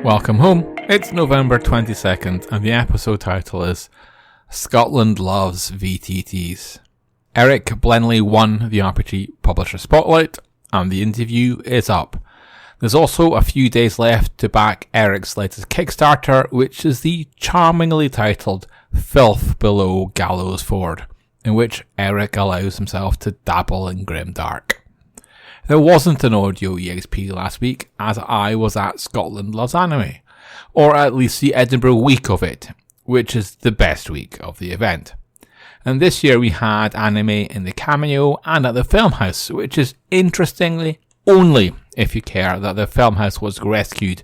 Welcome home. It's November 22nd and the episode title is Scotland Loves VTTs. Eric Blenley won the RPG Publisher Spotlight and the interview is up. There's also a few days left to back Eric's latest Kickstarter, which is the charmingly titled Filth Below Gallows Ford, in which Eric allows himself to dabble in grimdark. There wasn't an audio EXP last week, as I was at Scotland Loves Anime, or at least the Edinburgh week of it, which is the best week of the event. And this year we had anime in the Cameo and at the Filmhouse, which is interestingly only if you care that the Filmhouse was rescued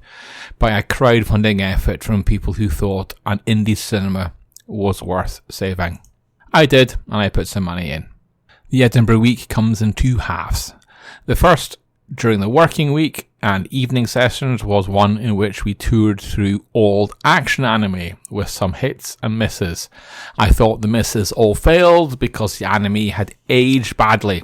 by a crowdfunding effort from people who thought an indie cinema was worth saving. I did, and I put some money in. The Edinburgh week comes in two halves. The first, during the working week and evening sessions, was one in which we toured through old action anime with some hits and misses. I thought the misses all failed because the anime had aged badly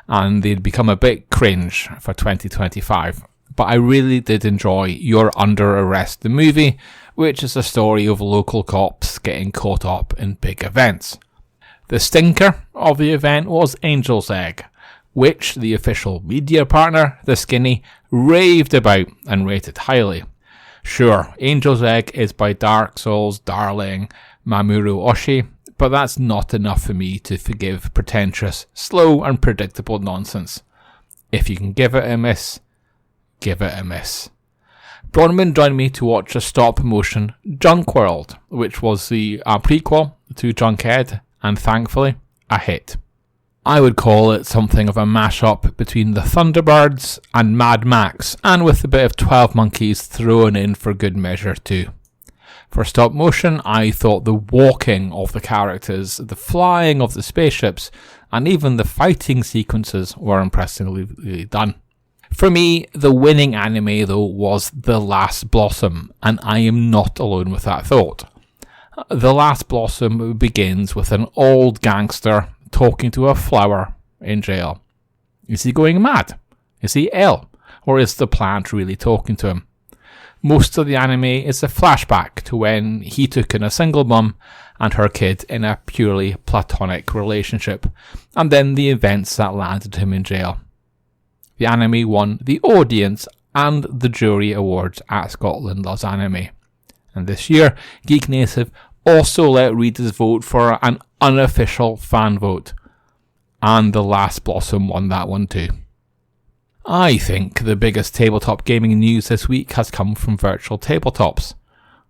and they'd become a bit cringe for 2025. But I really did enjoy You're Under Arrest the movie, which is a story of local cops getting caught up in big events. The stinker of the event was Angel's Egg, which the official media partner, The Skinny, raved about and rated highly. Sure, Angel's Egg is by Dark Souls darling Mamoru Oshii, but that's not enough for me to forgive pretentious, slow and predictable nonsense. If you can give it a miss, give it a miss. Bronwyn joined me to watch a stop-motion Junk World, which was the prequel to Junkhead, and thankfully, a hit. I would call it something of a mash-up between the Thunderbirds and Mad Max, and with a bit of 12 Monkeys thrown in for good measure too. For stop motion, I thought the walking of the characters, the flying of the spaceships, and even the fighting sequences were impressively done. For me, the winning anime though was The Last Blossom, and I am not alone with that thought. The Last Blossom begins with an old gangster talking to a flower in jail. Is he going mad? Is he ill? Or is the plant really talking to him? Most of the anime is a flashback to when he took in a single mum and her kid in a purely platonic relationship, and then the events that landed him in jail. The anime won the audience and the jury awards at Scotland Loves Anime. And this year, Geek Native also let readers vote for an unofficial fan vote. And The Last Blossom won that one too. I think the biggest tabletop gaming news this week has come from virtual tabletops.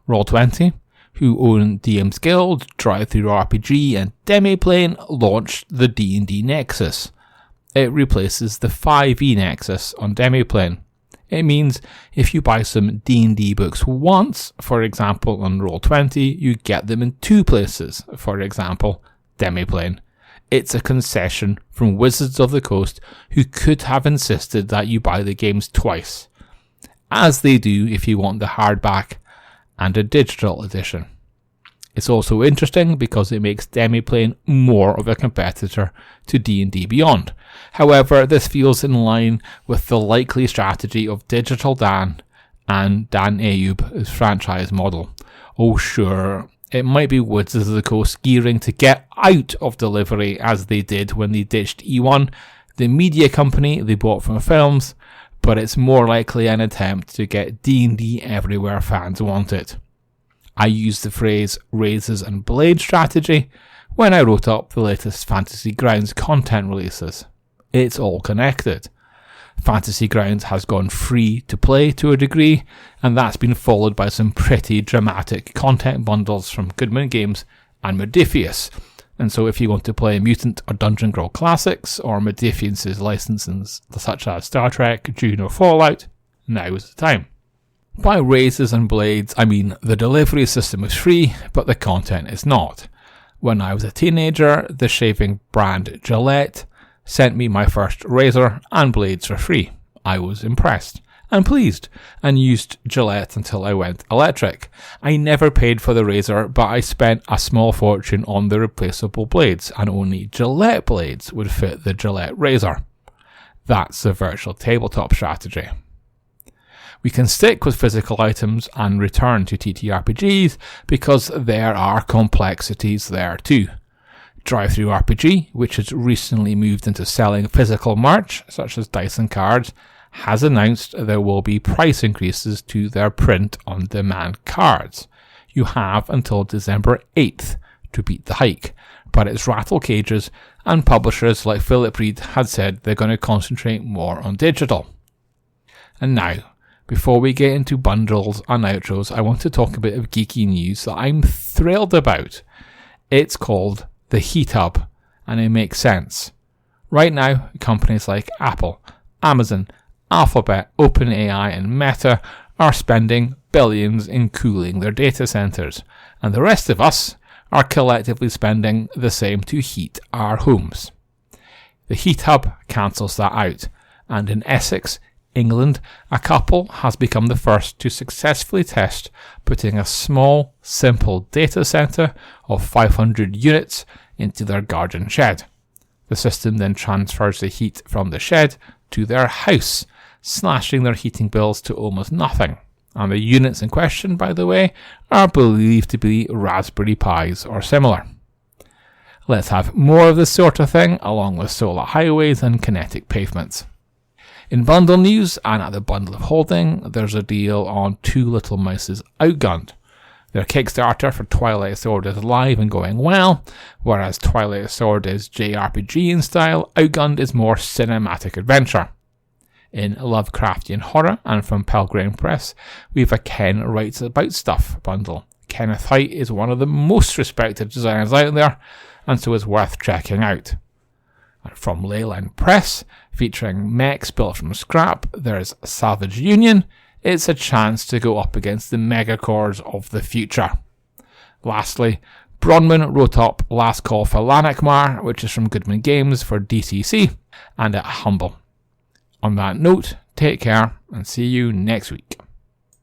Roll20, who own DM's Guild, DriveThruRPG and Demiplane, launched the D&D Nexus. It replaces the 5e Nexus on Demiplane. It means if you buy some D&D books once, for example on Roll20, you get them in two places, for example, Demiplane. It's a concession from Wizards of the Coast, who could have insisted that you buy the games twice, as they do if you want the hardback and a digital edition. It's also interesting because it makes Demiplane more of a competitor to D&D Beyond. However, this feels in line with the likely strategy of Digital Dan and Dan Ayoub's franchise model. Oh sure, it might be Wizards of the Coast gearing to get out of delivery as they did when they ditched E1, the media company they bought from films, but it's more likely an attempt to get D&D everywhere fans want it. I used the phrase razors and blades strategy when I wrote up the latest Fantasy Grounds content releases. It's all connected. Fantasy Grounds has gone free to play to a degree, and that's been followed by some pretty dramatic content bundles from Goodman Games and Modiphius. And so if you want to play Mutant or Dungeon Crawl Classics, or Modiphius' licenses such as Star Trek, Dune or Fallout, now is the time. By razors and blades, I mean the delivery system is free, but the content is not. When I was a teenager, the shaving brand Gillette sent me my first razor and blades for free. I was impressed and pleased, and used Gillette until I went electric. I never paid for the razor, but I spent a small fortune on the replaceable blades, and only Gillette blades would fit the Gillette razor. That's the virtual tabletop strategy. We can stick with physical items and return to TTRPGs because there are complexities there too. Drive-Thru RPG, which has recently moved into selling physical merch, such as dice and cards, has announced there will be price increases to their print-on-demand cards. You have until December 8th to beat the hike, but it's rattled cages, and publishers like Philip Reed had said they're going to concentrate more on digital. And now, before we get into bundles and outros, I want to talk a bit of geeky news that I'm thrilled about. It's called the Heat Hub, and it makes sense. Right now, companies like Apple, Amazon, Alphabet, OpenAI and Meta are spending billions in cooling their data centers, and the rest of us are collectively spending the same to heat our homes. The Heat Hub cancels that out, and in Essex, England, a couple has become the first to successfully test putting a small, simple data center of 500 units into their garden shed. The system then transfers the heat from the shed to their house, slashing their heating bills to almost nothing. And the units in question, by the way, are believed to be Raspberry Pis or similar. Let's have more of this sort of thing, along with solar highways and kinetic pavements. In bundle news, and at the Bundle of Holding, there's a deal on Two Little Mouses Outgunned. Their Kickstarter for Twilight Sword is live and going well, whereas Twilight Sword is JRPG in style, Outgunned is more cinematic adventure. In Lovecraftian Horror, and from Pelgrane Press, we have a Ken Writes About Stuff bundle. Kenneth Hite is one of the most respected designers out there, and so is worth checking out. And from Leyland Press, featuring mechs built from scrap, there's Savage Union. It's a chance to go up against the megacores of the future. Lastly, Bronman wrote up Last Call for Lanakmar, which is from Goodman Games for DCC, and at Humble. On that note, take care and see you next week.